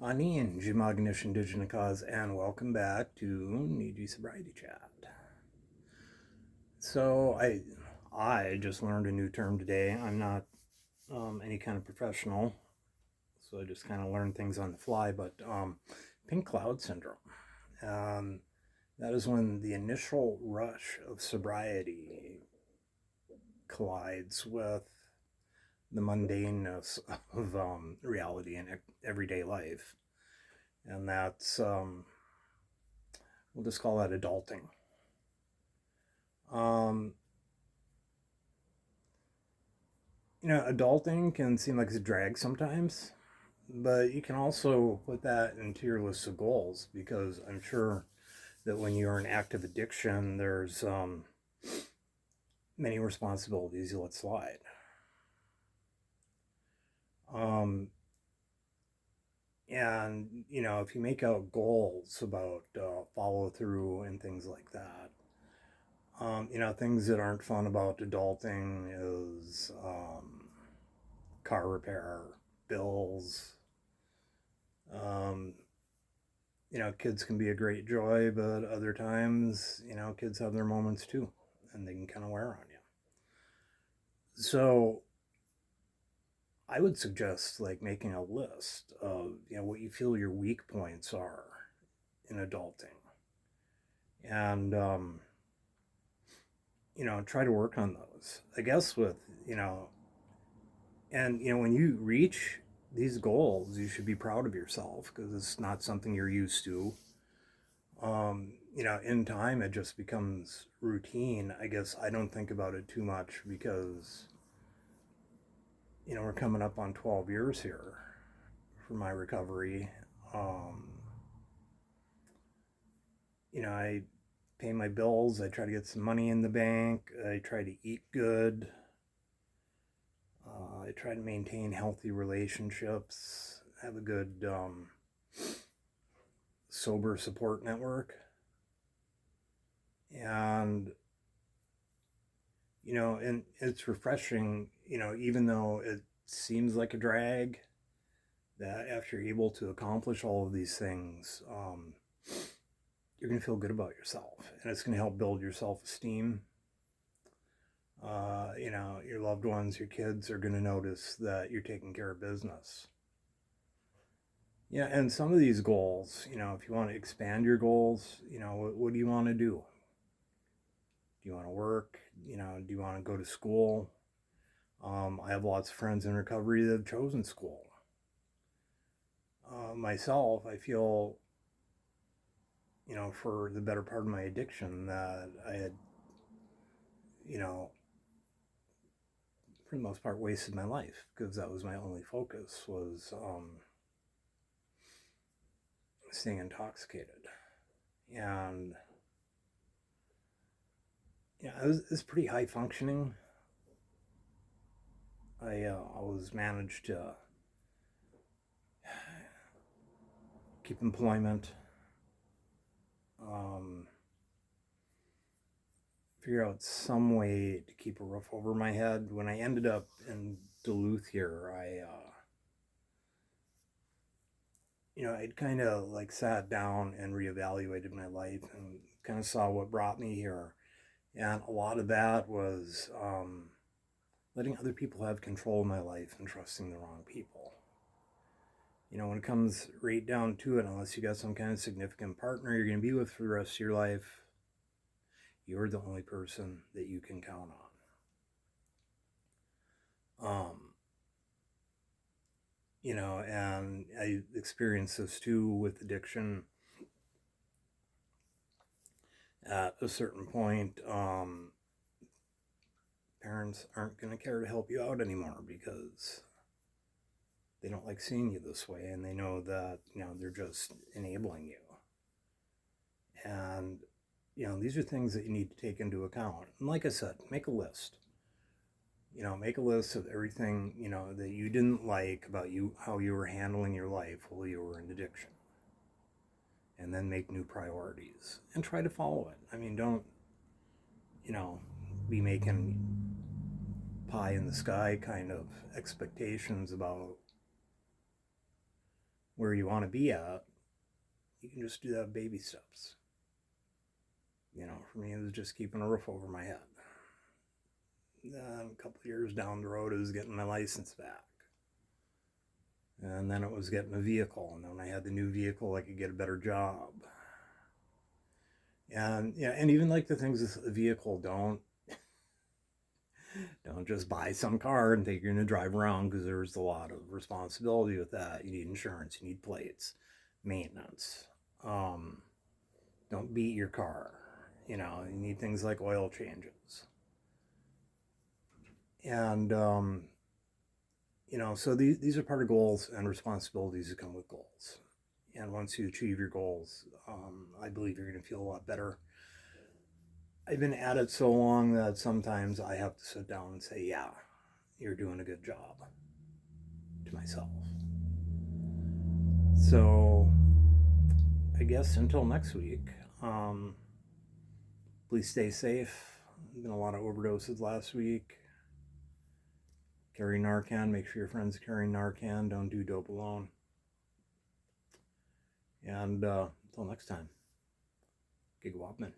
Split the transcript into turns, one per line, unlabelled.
Niiji Sobriety Chat, and welcome back to Niiji Sobriety Chat. So I just learned a new term today. I'm not any kind of professional, so I just kind of learn things on the fly. But pink cloud syndrome. Um, that is when the initial rush of sobriety collides with the mundaneness of reality and everyday life, and that's we'll just call that adulting. Um, Adulting can seem like it's a drag sometimes, but you can also put that into your list of goals because I'm sure that when you're in active addiction, there's many responsibilities you let slide. Um, and if you make out goals about follow through and things like that, things that aren't fun about adulting is car repair, bills. Um, Kids can be a great joy, but other times, kids have their moments too, and they can kind of wear on you. So I would suggest like making a list of, what you feel your weak points are in adulting, and try to work on those. I guess with, when you reach these goals, you should be proud of yourself because it's not something you're used to. In time it just becomes routine. I guess I don't think about it too much because, we're coming up on 12 years here for my recovery. Um, I pay my bills, I try to get some money in the bank, I try to eat good, I try to maintain healthy relationships, have a good sober support network. And and it's refreshing, even though it seems like a drag, that after you're able to accomplish all of these things, you're going to feel good about yourself, and it's going to help build your self-esteem. Your loved ones, your kids are going to notice that you're taking care of business. Yeah, and some of these goals, if you want to expand your goals, what do you want to do? Do you want to work? Do you want to go to school? I have lots of friends in recovery that have chosen school. Myself, I feel, for the better part of my addiction, that I had, you know, for the most part, wasted my life because that was my only focus was staying intoxicated. And yeah, it was pretty high functioning. I always managed to keep employment, um, figure out some way to keep a roof over my head. When I ended up in Duluth here, I'd kind of like sat down and reevaluated my life and kind of saw what brought me here. And a lot of that was letting other people have control of my life and trusting the wrong people. When it comes right down to it, unless you got some kind of significant partner you're going to be with for the rest of your life, you're the only person that you can count on. And I experienced this too with addiction. At a certain point, parents aren't going to care to help you out anymore because they don't like seeing you this way, and they know that they're just enabling you. And these are things that you need to take into account. And like I said, make a list. Make a list of everything that you didn't like about you, how you were handling your life while you were in addiction, and then make new priorities and try to follow it. I mean, don't be making pie in the sky kind of expectations about where you want to be at, you can just do that baby steps. You know, for me, it was just keeping a roof over my head. Then a couple of years down the road, it was getting my license back. And then it was getting a vehicle. And then when I had the new vehicle, I could get a better job. And yeah, and even like the things with the vehicle, don't just buy some car and think you're going to drive around, because there's a lot of responsibility with that. You need insurance, you need plates, maintenance. Don't beat your car. You know, you need things like oil changes. And, you know, so these are part of goals and responsibilities that come with goals. And once you achieve your goals, I believe you're going to feel a lot better. I've been at it so long that sometimes I have to sit down and say, yeah, you're doing a good job, to myself. So I guess until next week, please stay safe. There's been a lot of overdoses last week. Carry Narcan. Make sure your friends are carrying Narcan. Don't do dope alone. And until next time, Gig Wapman.